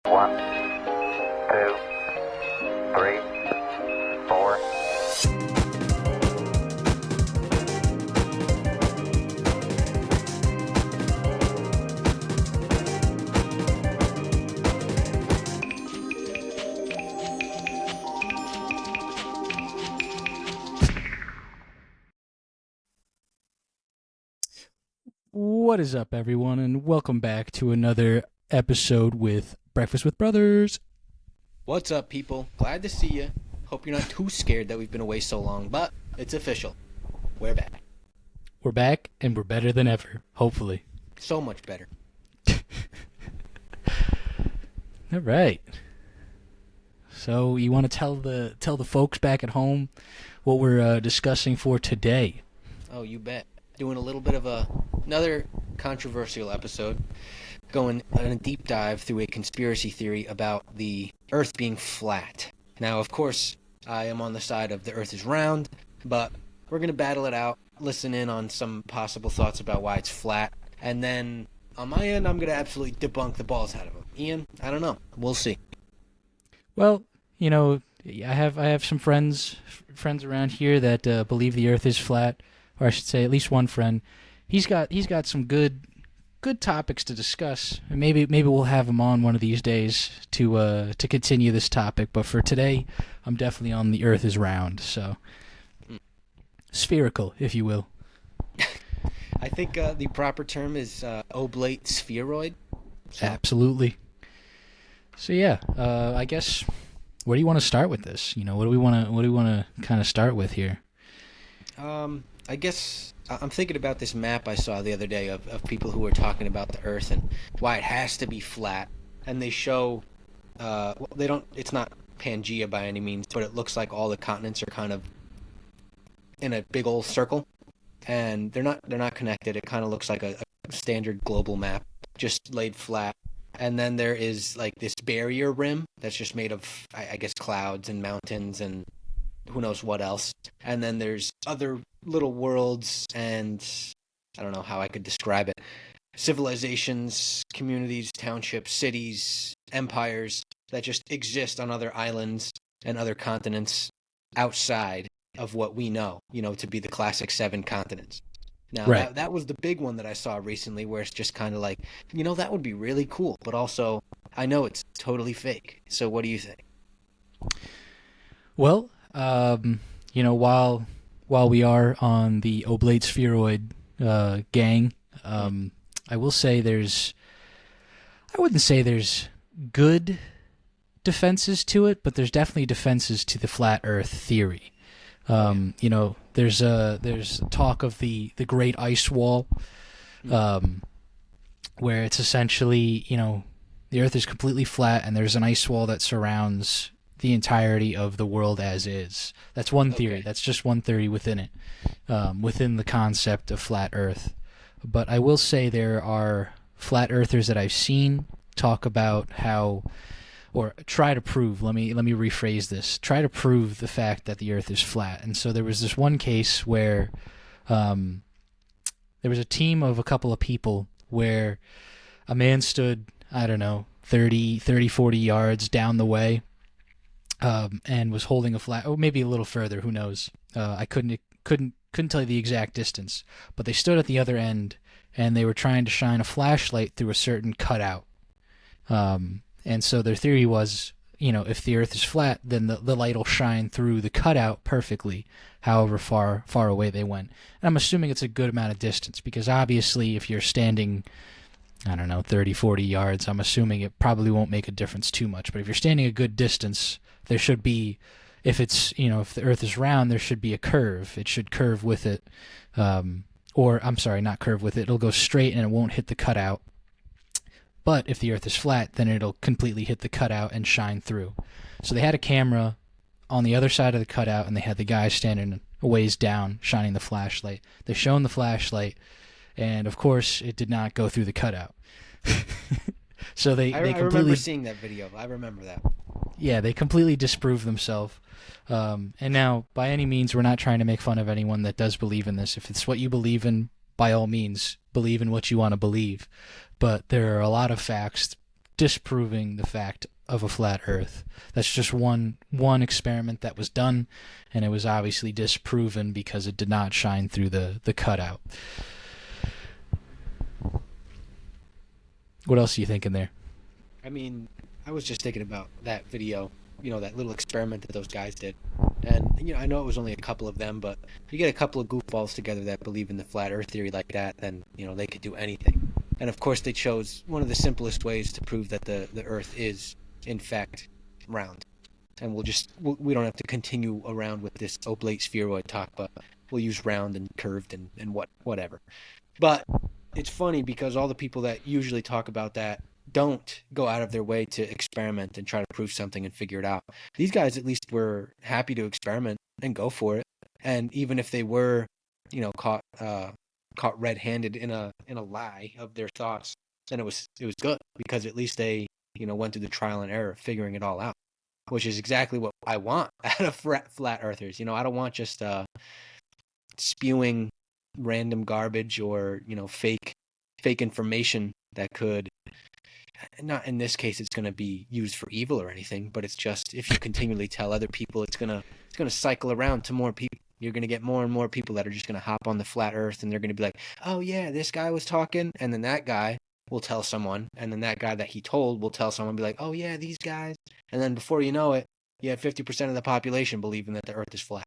One, two, three, four. What is up, everyone, and welcome back to another episode with Breakfast with Brothers. What's up, people? Glad to see you. Hope you're not too scared that we've been away so long, but it's official. We're back. We're back, and we're better than ever, hopefully. So much better. All right. So, you want to tell the folks back at home what we're discussing for today? Oh, you bet. Doing a little bit of another controversial episode, going on a deep dive through a conspiracy theory about the Earth being flat. Now, of course, I am on the side of the Earth is round, but we're going to battle it out, listen in on some possible thoughts about why it's flat, and then on my end, I'm going to absolutely debunk the balls out of them. Ian, I don't know. We'll see. Well, you know, I have some friends around here that believe the Earth is flat, or I should say, at least one friend. He's got some good topics to discuss. And maybe we'll have him on one of these days to continue this topic. But for today, I'm definitely on the Earth is round, so spherical, if you will. I think the proper term is oblate spheroid. So. Absolutely. So yeah, I guess where do you want to start with this? You know, what do we want to kind of start with here? I guess I'm thinking about this map I saw the other day of people who were talking about the Earth and why it has to be flat. And they show, it's not Pangea by any means, but it looks like all the continents are kind of in a big old circle. And they're not connected. It kind of looks like a standard global map, just laid flat. And then there is like this barrier rim that's just made of, I guess, clouds and mountains and who knows what else. And then there's other little worlds and I don't know how I could describe it. Civilizations, communities, townships, cities, empires that just exist on other islands and other continents outside of what we know, to be the classic 7 continents. Now, right. that was the big one that I saw recently where it's just kind of like, that would be really cool. But also, I know it's totally fake. So what do you think? Well, while we are on the oblate spheroid gang, I will say I wouldn't say there's good defenses to it, but there's definitely defenses to the flat Earth theory. There's talk of the Great Ice Wall, where it's essentially, the Earth is completely flat and there's an ice wall that surrounds the entirety of the world as is. That's one theory. Okay. That's just one theory within it, within the concept of flat Earth. But I will say there are flat earthers that I've seen talk about how, or try to prove, let me rephrase this, try to prove the fact that the Earth is flat. And so there was this one case where there was a team of a couple of people where a man stood, I don't know, 30, 40 yards down the way, and was holding a flag, or maybe a little further, who knows. I couldn't tell you the exact distance, but they stood at the other end and they were trying to shine a flashlight through a certain cutout. And so their theory was, if the Earth is flat, then the light will shine through the cutout perfectly, however far away they went. And I'm assuming it's a good amount of distance, because obviously if you're standing, I don't know, 30, 40 yards, I'm assuming it probably won't make a difference too much. But if you're standing a good distance, there should be, if the Earth is round, there should be a curve. It should curve with it. Or, I'm sorry, not curve with it. It'll go straight and it won't hit the cutout. But if the Earth is flat, then it'll completely hit the cutout and shine through. So they had a camera on the other side of the cutout, and they had the guy standing a ways down shining the flashlight. They shone the flashlight, and of course, it did not go through the cutout. So they completely... I remember seeing that video. I remember that. Yeah, they completely disproved themselves. And now, by any means, we're not trying to make fun of anyone that does believe in this. If it's what you believe in, by all means, believe in what you want to believe. But there are a lot of facts disproving the fact of a flat Earth. That's just one experiment that was done, and it was obviously disproven because it did not shine through the cutout. What else are you thinking there? I mean, I was just thinking about that video, that little experiment that those guys did. And, I know it was only a couple of them, but if you get a couple of goofballs together that believe in the flat Earth theory like that, then, they could do anything. And, of course, they chose one of the simplest ways to prove that the Earth is, in fact, round. And we don't have to continue around with this oblate spheroid talk, but we'll use round and curved and whatever. But it's funny because all the people that usually talk about that don't go out of their way to experiment and try to prove something and figure it out. These guys at least were happy to experiment and go for it. And even if they were, caught red-handed in a lie of their thoughts, then it was good because at least they, went through the trial and error of figuring it all out, which is exactly what I want out of flat earthers. I don't want just spewing random garbage or, fake information that could, not in this case it's going to be used for evil or anything, but it's just if you continually tell other people, it's going to cycle around to more people. You're going to get more and more people that are just going to hop on the flat earth, and they're going to be like, oh yeah, this guy was talking, and then that guy will tell someone, and then that guy that he told will tell someone, be like, oh yeah, these guys, and then before you know it, you have 50% of the population believing that the earth is flat.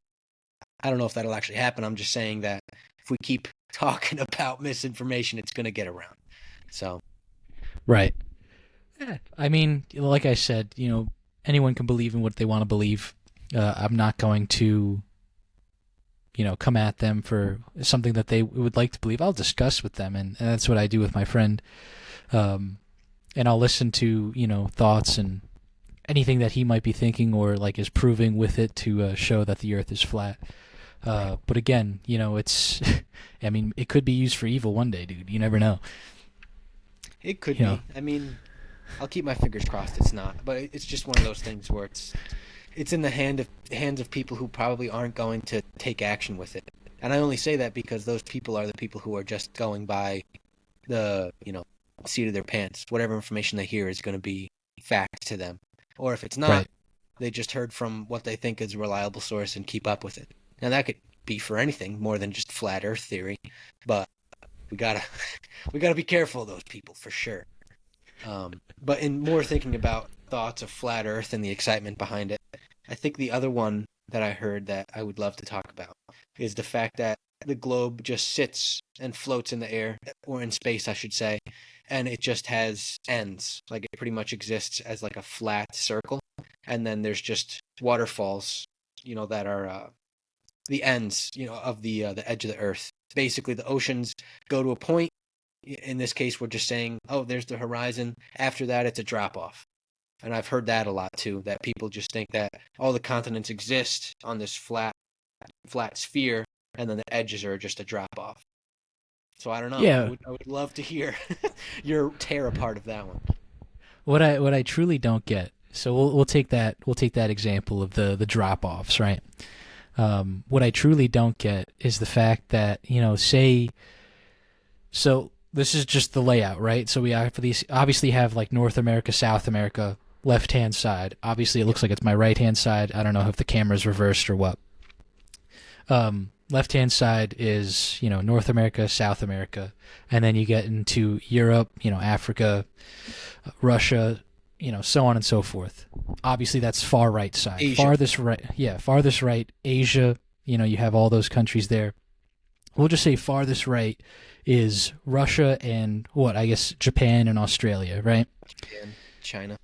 I don't know if that'll actually happen. I'm just saying that if we keep talking about misinformation, it's going to get around. So, right. Yeah. I mean, like I said, anyone can believe in what they want to believe. I'm not going to, come at them for something that they would like to believe. I'll discuss with them, and that's what I do with my friend. And I'll listen to, thoughts and anything that he might be thinking or like is proving with it to show that the earth is flat. But again, it's, I mean, it could be used for evil one day, dude. You never know. It could be. I mean, I'll keep my fingers crossed it's not, but it's just one of those things where it's in the hands of people who probably aren't going to take action with it. And I only say that because those people are the people who are just going by the, seat of their pants. Whatever information they hear is going to be fact to them. Or if it's not, right, they just heard from what they think is a reliable source and keep up with it. Now that could be for anything more than just flat earth theory, but we gotta be careful of those people for sure. But in more thinking about thoughts of flat earth and the excitement behind it, I think the other one that I heard that I would love to talk about is the fact that the globe just sits and floats in the air, or in space, I should say, and it just has ends. Like it pretty much exists as like a flat circle, and then there's just waterfalls, that are the ends, of the edge of the earth. Basically, the oceans go to a point. In this case, we're just saying, oh, there's the horizon. After that, it's a drop-off. And I've heard that a lot, too, that people just think that all the continents exist on this flat sphere, and then the edges are just a drop-off. So I don't know. Yeah. I would love to hear your tear apart of that one. What I truly don't get, so we'll take that example of the drop-offs, right? What I truly don't get is the fact that, so this is just the layout, right? So we obviously have like North America, South America, left-hand side. Obviously, it looks like it's my right-hand side. I don't know if the camera's reversed or what. Left-hand side is, North America, South America, and then you get into Europe, Africa, Russia, so on and so forth. Obviously, that's far right side. Asia. Farthest right, Asia, you have all those countries there. We'll just say farthest right is Russia and Japan and Australia, right? Japan, China,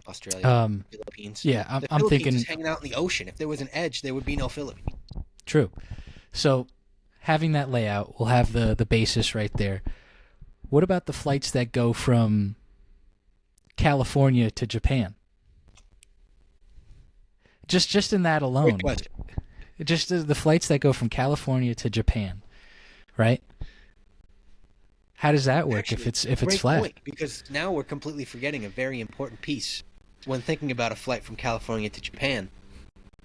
Australia, Philippines. Yeah, I'm thinking is hanging out in the ocean. If there was an edge, there would be no Philippines. True. So having that layout, we'll have the basis right there. What about the flights that go from California to Japan? Just in that alone. Great question. Just the flights that go from California to Japan, right? How does that work? Actually, if it's flat? Point, because now we're completely forgetting a very important piece when thinking about a flight from California to Japan.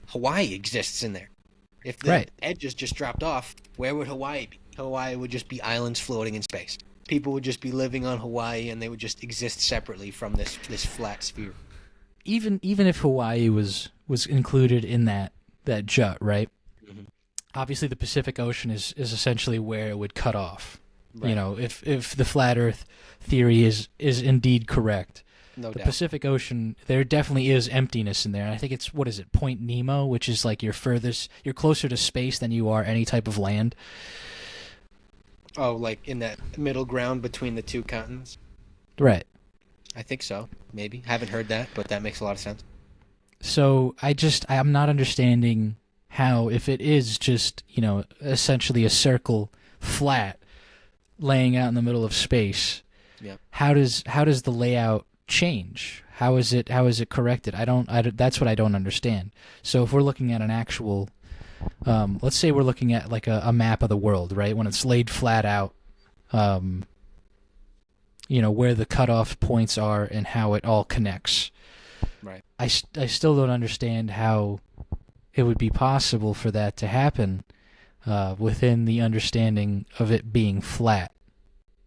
Hawaii exists in there. If the edges just dropped off, where would Hawaii be? Hawaii would just be islands floating in space. people would just be living on Hawaii and they would just exist separately from this flat sphere. Even if Hawaii was included in that jut, right? Mhm. Obviously, the Pacific Ocean is essentially where it would cut off. Right. You know, if the flat Earth theory is indeed correct, No the doubt. Pacific Ocean, there definitely is emptiness in there. And I think it's, what is it, Point Nemo, which is like you're closer to space than you are any type of land. Oh, like in that middle ground between the two continents? Right. I think so. Maybe. Haven't heard that, but that makes a lot of sense. So I'm not understanding how, if it is just, you know, essentially a circle flat laying out in the middle of space, Yeah. how does the layout change? How is it corrected? That's what I don't understand. So if we're looking at an actual, let's say we're looking at like a map of the world, right? When it's laid flat out, you know, where the cutoff points are and how it all connects. Right. I still don't understand how it would be possible for that to happen within the understanding of it being flat.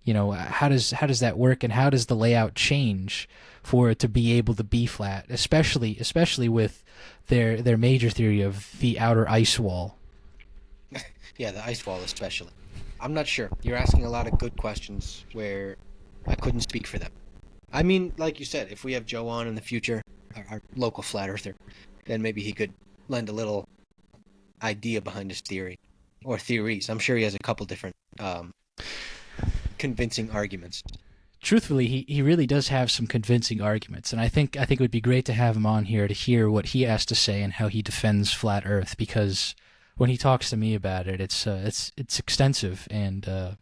You know, how does that work, and how does the layout change for it to be able to be flat, especially with their major theory of the outer ice wall? Yeah, the ice wall especially. I'm not sure. You're asking a lot of good questions where I couldn't speak for them. I mean, like you said, if we have Joe on in the future, our local flat earther, then maybe he could lend a little idea behind his theory or theories. I'm sure he has a couple different convincing arguments. Truthfully, he really does have some convincing arguments, and I think it would be great to have him on here to hear what he has to say and how he defends flat Earth, because when he talks to me about it, it's extensive, and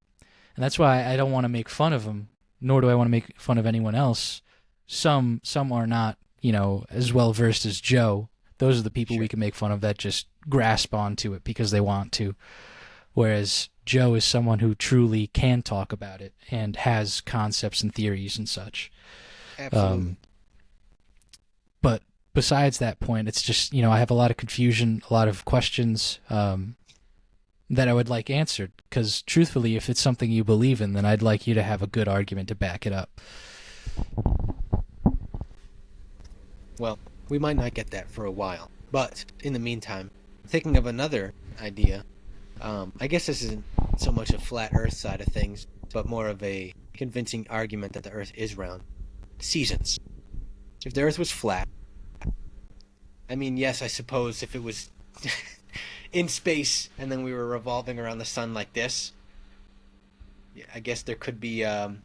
that's why I don't want to make fun of him, nor do I want to make fun of anyone else. Some are not, you know, as well versed as Joe. Those are the people we can make fun of that just grasp onto it because they want to. Whereas Joe is someone who truly can talk about it and has concepts and theories and such. Absolutely. But besides that point, it's just, you know, I have a lot of confusion, a lot of questions that I would like answered. Because truthfully, if it's something you believe in, then I'd like you to have a good argument to back it up. Well, we might not get that for a while. But in the meantime, thinking of another idea, I guess this isn't so much a flat Earth side of things, but more of a convincing argument that the Earth is round. Seasons. If the Earth was flat, I mean, yes, I suppose if it was in space and then we were revolving around the sun like this, yeah, I guess there could be a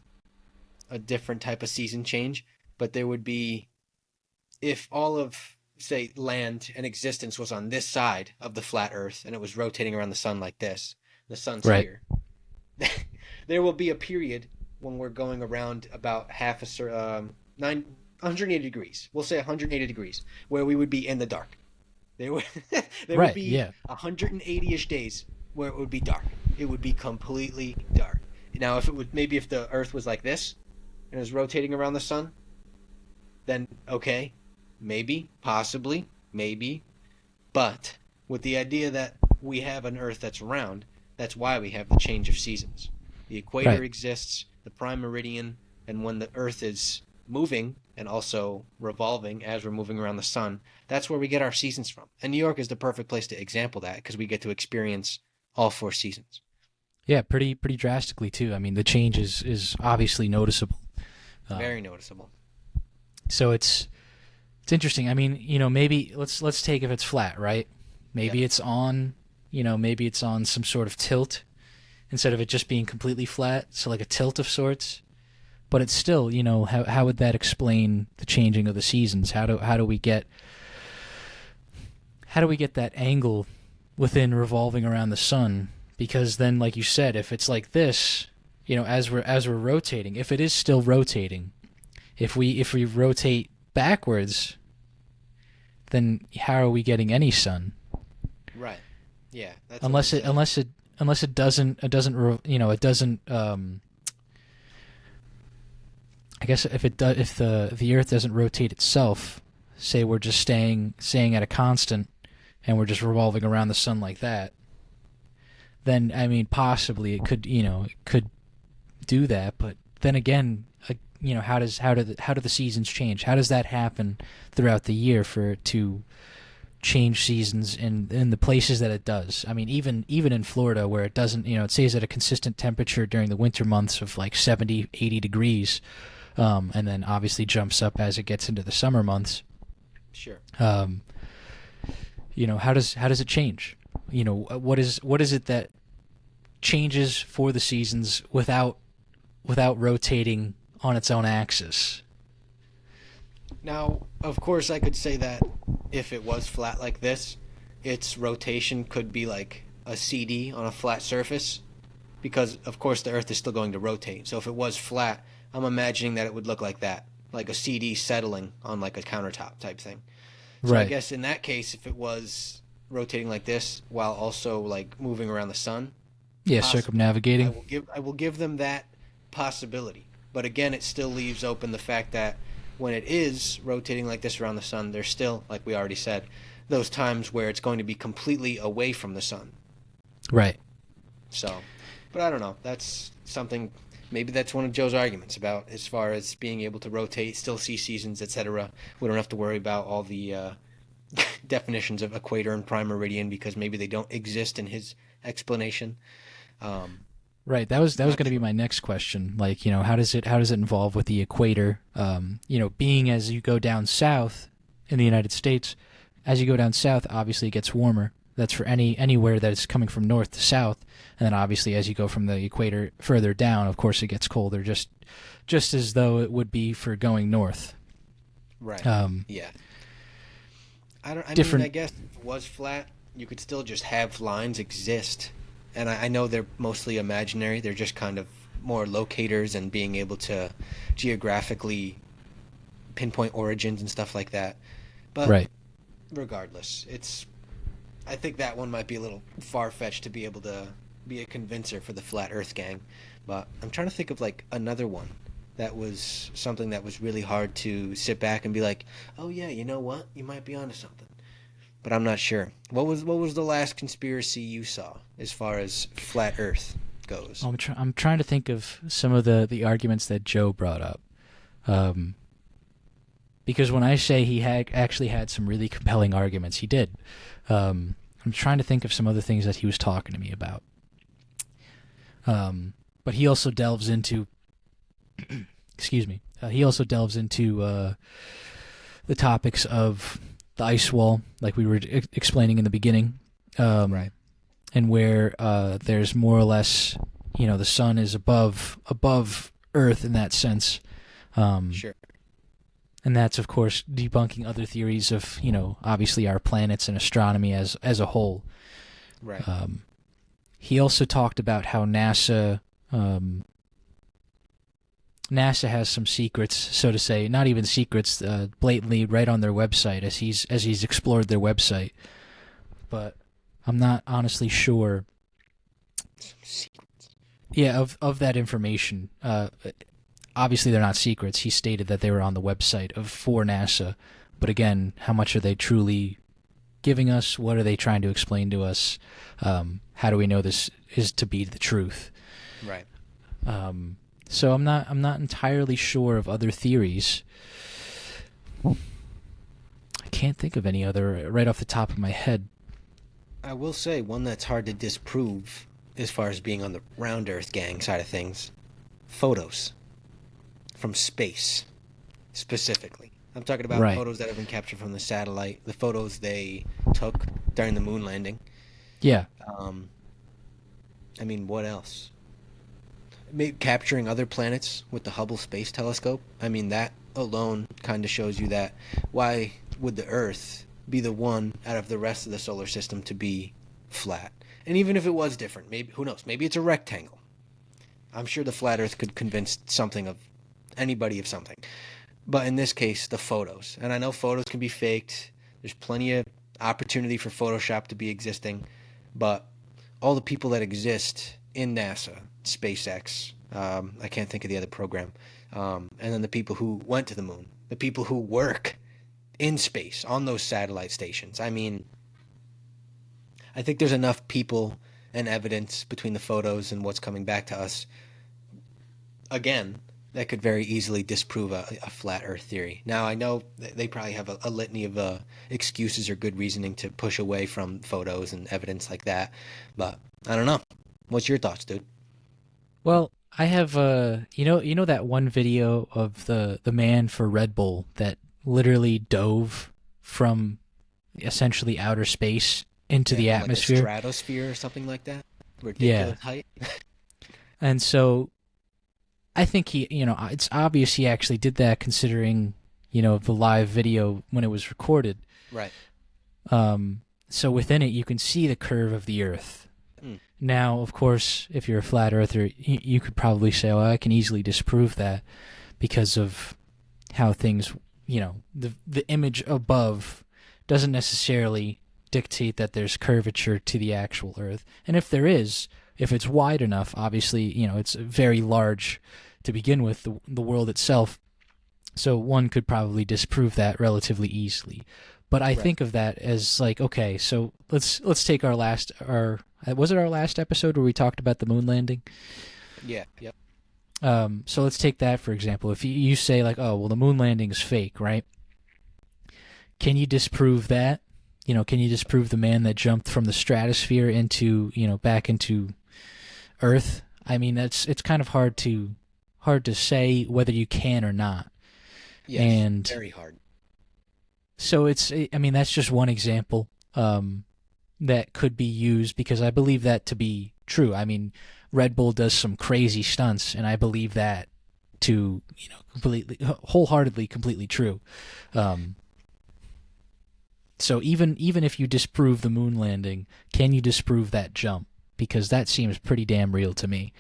different type of season change, but there would be, if all of, say, land and existence was on this side of the flat Earth and it was rotating around the sun like this, the sun's Right. here, there will be a period when we're going around about 180 degrees. We'll say 180 degrees, where we would be in the dark. There would Right, be yeah. 180-ish days where it would be dark. It would be completely dark. Now, if the Earth was like this and it was rotating around the sun, then okay, maybe, possibly, maybe. But with the idea that we have an Earth that's round, that's why we have the change of seasons. The equator Right. exists, the prime meridian, and when the Earth is moving and also revolving as we're moving around the sun, that's where we get our seasons from. And New York is the perfect place to example that because we get to experience all 4 seasons. Yeah, pretty drastically too. I mean, the change is obviously noticeable. Very noticeable. So it's interesting. I mean, you know, maybe let's take if it's flat, right? Maybe Yeah. it's on, you know, maybe it's on some sort of tilt instead of it just being completely flat, so like a tilt of sorts. But it's still, you know, how would that explain the changing of the seasons? How do we get that angle within revolving around the sun? Because then, like you said, if it's like this, you know, as we're rotating, if it is still rotating, if we rotate backwards, then how are we getting any sun? Right. Yeah. That's Unless it doesn't you know, it doesn't. I guess if the Earth doesn't rotate itself, say we're just staying at a constant, and we're just revolving around the sun like that, then I mean possibly it could do that, but then again, how do the seasons change? How does that happen throughout the year for it to change seasons in the places that it does? I mean, even in Florida, where it doesn't, it stays at a consistent temperature during the winter months of like 70, 80 degrees, and then obviously jumps up as it gets into the summer months. Sure. How does it change? What is it that changes for the seasons without rotating on its own axis? Now, of course, I could say that if it was flat like this, its rotation could be like a CD on a flat surface, because, of course, the Earth is still going to rotate. So if it was flat, I'm imagining that it would look like that, like a CD settling on like a countertop type thing. So Right. I guess in that case, if it was rotating like this while also like moving around the sun, Yeah, possibly, circumnavigating. I will give them that possibility. But again, it still leaves open the fact that when it is rotating like this around the sun, there's still, like we already said, those times where it's going to be completely away from the sun. Right. So, but I don't know. That's something. Maybe that's one of Joe's arguments about as far as being able to rotate, still see seasons, etc. We don't have to worry about all the definitions of equator and prime meridian because maybe they don't exist in his explanation. Right. That was going to be my next question. Like, how does it involve with the equator? Being as you go down south in the United States, as you go down south, obviously it gets warmer. That's for anywhere that is coming from north to south. And then obviously as you go from the equator further down, of course it gets colder, just as though it would be for going north. Right. Yeah. I mean, I guess if it was flat, you could still just have lines exist. And I know they're mostly imaginary. They're just kind of more locators and being able to geographically pinpoint origins and stuff like that. But right. Regardless, I think that one might be a little far-fetched to be able to be a convincer for the Flat Earth gang. But I'm trying to think of like another one that was something that was really hard to sit back and be like, oh yeah, you know what? You might be onto something. But I'm not sure. What was the last conspiracy you saw as far as Flat Earth goes? I'm trying to think of some of the arguments that Joe brought up. Because when I say he actually had some really compelling arguments, he did. I'm trying to think of some other things that he was talking to me about. But he also delves into, excuse me, he also delves into the topics of the ice wall, like we were explaining in the beginning. Right. And where there's more or less, the sun is above Earth in that sense. Sure. And that's, of course, debunking other theories of, obviously our planets and astronomy as a whole. Right. He also talked about how NASA has some secrets, so to say, not even secrets, blatantly right on their website as he's explored their website. But I'm not honestly sure. Yeah, of that information. Obviously, they're not secrets. He stated that they were on the website for NASA. But again, how much are they truly giving us? What are they trying to explain to us? How do we know this is to be the truth? Right. So I'm not entirely sure of other theories. I can't think of any other right off the top of my head. I will say one that's hard to disprove as far as being on the round Earth gang side of things. Photos from space, specifically. I'm talking about Right. photos that have been captured from the satellite, the photos they took during the moon landing. Yeah. I mean, what else? Maybe capturing other planets with the Hubble Space Telescope. I mean, that alone kind of shows you that why would the Earth be the one out of the rest of the solar system to be flat? And even if it was different, maybe, who knows, maybe it's a rectangle. I'm sure the flat Earth could convince anybody of something. But in this case, the photos. And I know photos can be faked. There's plenty of opportunity for Photoshop to be existing. But all the people that exist in NASA, SpaceX, I can't think of the other program, and then the people who went to the moon, the people who work in space on those satellite stations. I mean, I think there's enough people and evidence between the photos and what's coming back to us again, that could very easily disprove a flat Earth theory. Now, I know they probably have a litany of excuses or good reasoning to push away from photos and evidence like that, but I don't know. What's your thoughts, dude? Well, I have you know that one video of the man for Red Bull that literally dove from essentially outer space into Yeah, the from like the atmosphere. stratosphere or something like that. Yeah. Ridiculous height. And so I think it's obvious he actually did that considering, the live video when it was recorded. Right. So within it, you can see the curve of the Earth. Mm. Now, of course, if you're a flat earther, you could probably say, well, I can easily disprove that because of how things, the image above doesn't necessarily dictate that there's curvature to the actual Earth. And if there is, if it's wide enough, obviously, it's very large to begin with, the world itself. So one could probably disprove that relatively easily. But I Right. think of that as like, okay, so let's take our was it our last episode where we talked about the moon landing? Yeah. Yep. So let's take that for example. If you say like, oh well, the moon landing is fake, right? Can you disprove that? Can you disprove the man that jumped from the stratosphere into back into Earth? I mean, it's kind of hard to say whether you can or not. Yes. And very hard. so that's just one example that could be used because I believe that to be true. I mean, Red Bull does some crazy stunts, and I believe that to completely, wholeheartedly, completely true. So even if you disprove the moon landing, can you disprove that jump? Because that seems pretty damn real to me.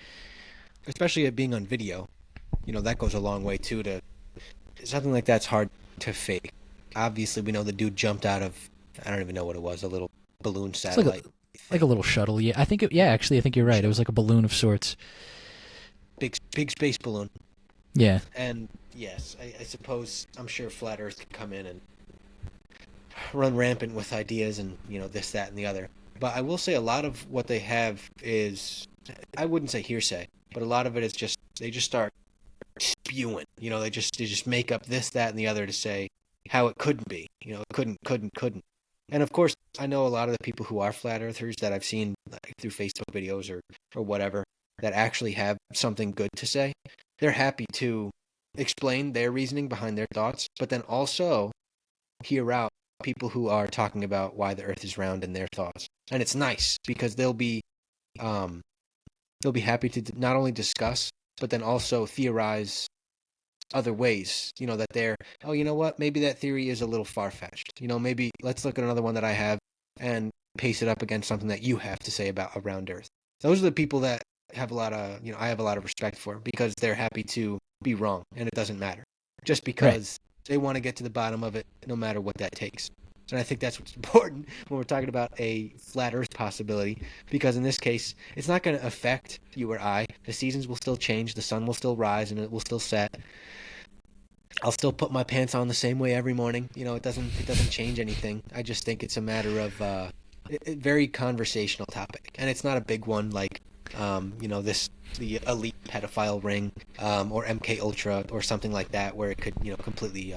Especially it being on video. That goes a long way too. Something like that's hard to fake. Obviously, we know the dude jumped out of, I don't even know what it was, a little balloon satellite. Like a little shuttle. Yeah, actually, I think you're right. It was like a balloon of sorts. Big space balloon. Yeah. And yes, I suppose, I'm sure Flat Earth could come in and run rampant with ideas and, this, that, and the other. But I will say a lot of what they have is, I wouldn't say hearsay, but a lot of it is just, they just start spewing. They just make up this, that, and the other to say how it couldn't be. It couldn't. And of course, I know a lot of the people who are flat earthers that I've seen through Facebook videos or whatever that actually have something good to say. They're happy to explain their reasoning behind their thoughts, but then also hear out people who are talking about why the Earth is round and their thoughts. And it's nice because they'll be happy to not only discuss but then also theorize other ways, that they're, oh, you know what, maybe that theory is a little far-fetched. Maybe let's look at another one that I have and pace it up against something that you have to say about around Earth. Those are the people that have a lot of, I have a lot of respect for because they're happy to be wrong and it doesn't matter. Just because they want to get to the bottom of it no matter what that takes. And I think that's what's important when we're talking about a flat Earth possibility, because in this case, it's not going to affect you or I. The seasons will still change, the sun will still rise, and it will still set. I'll still put my pants on the same way every morning. It doesn't change anything. I just think it's a matter of a very conversational topic, and it's not a big one like the elite pedophile ring or MK Ultra or something like that, where it could completely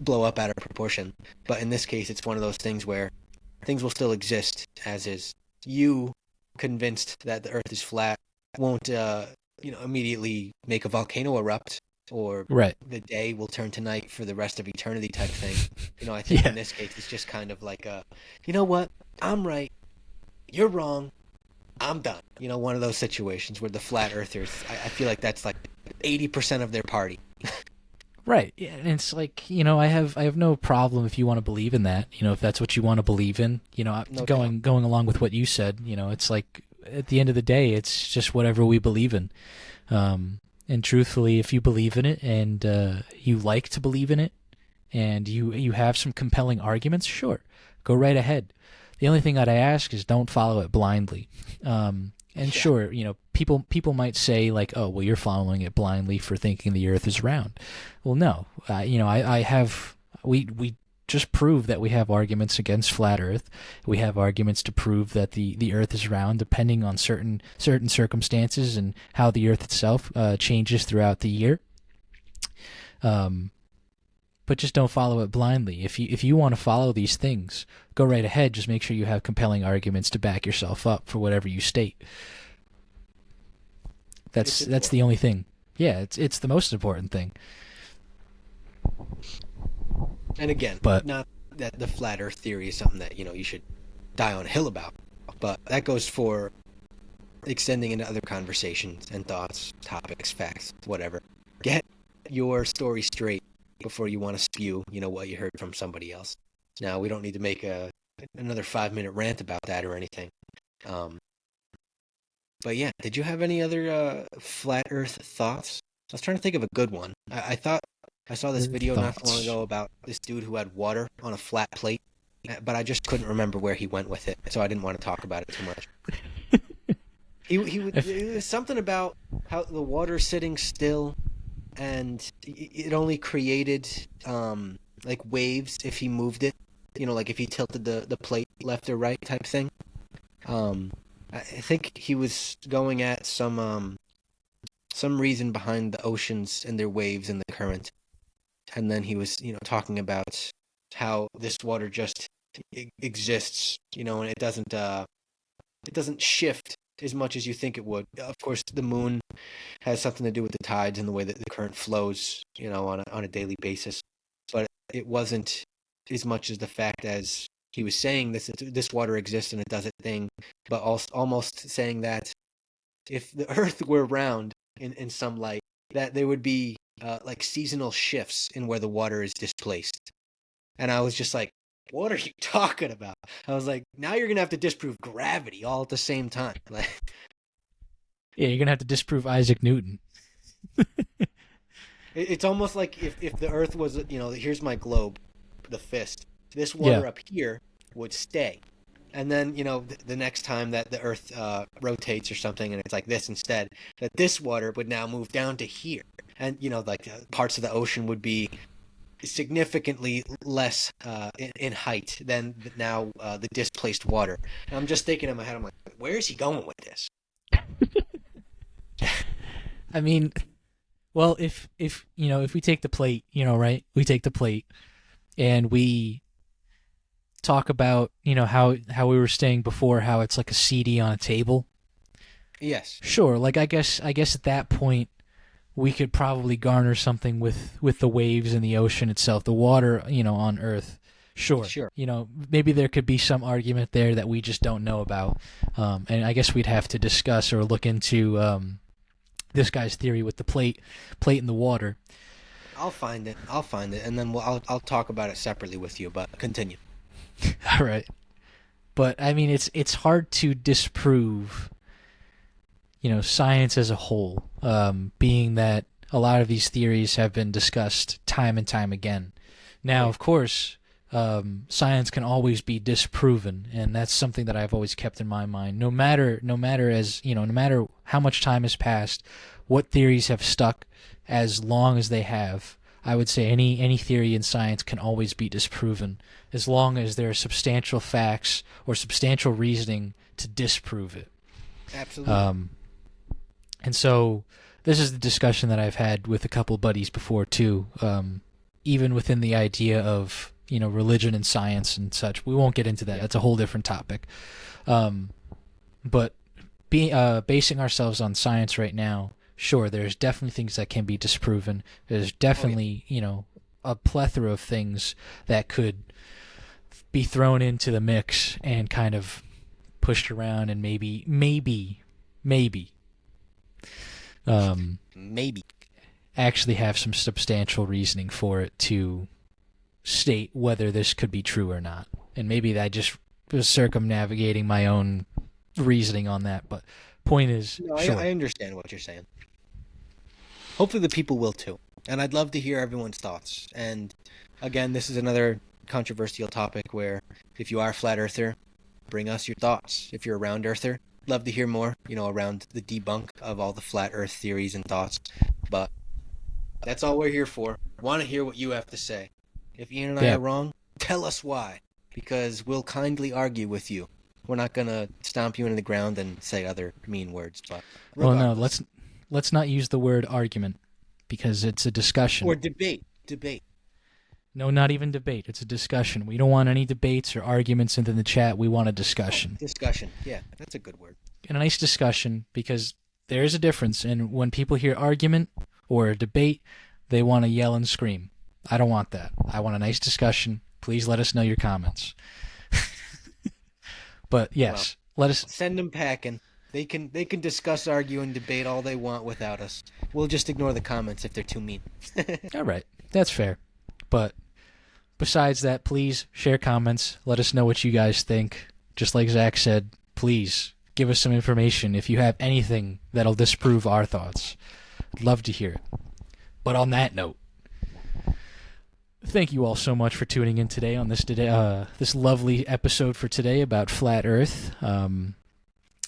blow up out of proportion. But in this case, it's one of those things where things will still exist as is. You, convinced that the Earth is flat, won't immediately make a volcano erupt, or the day will turn to night for the rest of eternity type thing. I think in this case, it's just kind of like you know what, I'm right, you're wrong, I'm done. One of those situations where the flat earthers, I feel like that's like 80% of their party. Right. Yeah, and it's like, I have no problem if you want to believe in that, if that's what you want to believe in. No going along with what you said, it's like at the end of the day, it's just whatever we believe in. And truthfully, if you believe in it and you like to believe in it and you have some compelling arguments, sure, go right ahead. The only thing that I ask is don't follow it blindly. Sure, people might say like, oh, well, you're following it blindly for thinking the Earth is round. Well, no, we just prove that we have arguments against flat Earth. We have arguments to prove that the Earth is round, depending on certain circumstances and how the Earth itself changes throughout the year. But just don't follow it blindly. If you want to follow these things, go right ahead. Just make sure you have compelling arguments to back yourself up for whatever you state. That's the only thing. Yeah, it's the most important thing. And again, But not that the flat Earth theory is something that you should die on a hill about, but that goes for extending into other conversations and thoughts, topics, facts, whatever. Get your story straight before you want to spew, what you heard from somebody else. Now, we don't need to make another 5-minute rant about that or anything. But yeah, did you have any other flat Earth thoughts? I was trying to think of a good one. I thought I saw this video not too long ago about this dude who had water on a flat plate, but I just couldn't remember where he went with it, so I didn't want to talk about it too much. It was something about how the water's sitting still, and it only created like waves if he moved it. Like if he tilted the plate left or right type thing. I think he was going at some reason behind the oceans and their waves and the current, and then he was talking about how this water just exists, and it doesn't shift as much as you think it would. Of course, the moon has something to do with the tides and the way that the current flows, on a daily basis, but it wasn't as much as the fact as he was saying this water exists and it does its thing, but also almost saying that if the Earth were round in some light, that there would be like seasonal shifts in where the water is displaced. And I was just like, what are you talking about? I was like, now you're gonna have to disprove gravity all at the same time. Like, yeah, you're gonna have to disprove Isaac Newton. It's almost like if the Earth was, here's my globe, the fist. This water up here would stay. And then, the next time that the Earth rotates or something and it's like this instead, that this water would now move down to here. And, like parts of the ocean would be significantly less in height than now the displaced water. And I'm just thinking in my head, I'm like, where is he going with this? I mean, well, if we take the plate, right? We take the plate and we talk about, how we were saying before, how it's like a CD on a table. Yes. Sure. Like, I guess at that point, we could probably garner something with the waves in the ocean itself, the water, on Earth. Sure. Maybe there could be some argument there that we just don't know about. And I guess we'd have to discuss or look into this guy's theory with the plate in the water. I'll find it, and then I'll talk about it separately with you, but continue. All right. But, I mean, it's hard to disprove, science as a whole, being that a lot of these theories have been discussed time and time again. Now, of course, science can always be disproven, and that's something that I've always kept in my mind. No matter how much time has passed, what theories have stuck as long as they have, I would say any theory in science can always be disproven as long as there are substantial facts or substantial reasoning to disprove it. Absolutely. And so this is the discussion that I've had with a couple buddies before too, even within the idea of, religion and science and such. We won't get into that. That's a whole different topic. But basing ourselves on science right now, sure, there's definitely things that can be disproven. There's definitely, a plethora of things that could be thrown into the mix and kind of pushed around and maybe actually have some substantial reasoning for it to state whether this could be true or not. And maybe I just was circumnavigating my own reasoning on that, but point is, no, sure. I understand what you're saying. Hopefully the people will too. And I'd love to hear everyone's thoughts. And again, this is another controversial topic where if you are a flat earther, bring us your thoughts. If you're a round earther, love to hear more, around the debunk of all the flat earth theories and thoughts. But that's all we're here for. Want to hear what you have to say. If Ian and I are wrong, tell us why, because we'll kindly argue with you. We're not gonna stomp you into the ground and say other mean words, but Well, no, regardless. let's not use the word argument because it's a discussion. Or debate. Debate. No, not even debate. It's a discussion. We don't want any debates or arguments in the chat. We want a discussion. Discussion. Yeah, that's a good word. And a nice discussion, because there is a difference. And when people hear argument or a debate, they want to yell and scream. I don't want that. I want a nice discussion. Please let us know your comments. But yes, let us Send them packing. They can discuss, argue, and debate all they want without us. We'll just ignore the comments if they're too mean. All right, that's fair. But besides that, please share comments. Let us know what you guys think. Just like Zach said, please give us some information if you have anything that'll disprove our thoughts. I'd love to hear it. But on that note, thank you all so much for tuning in today on this lovely episode for today about Flat Earth.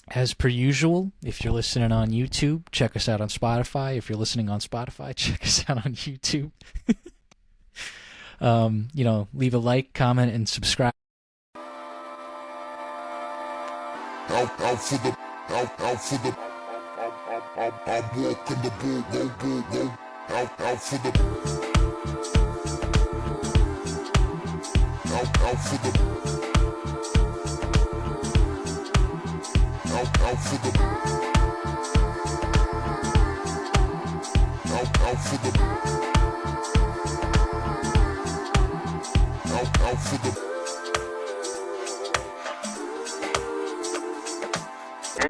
As per usual, if you're listening on YouTube, check us out on Spotify. If you're listening on Spotify, check us out on YouTube. Leave a like, comment, and subscribe. Out for the, I'm walking the bull, out for the, out for the, out for the, out for the, out for the.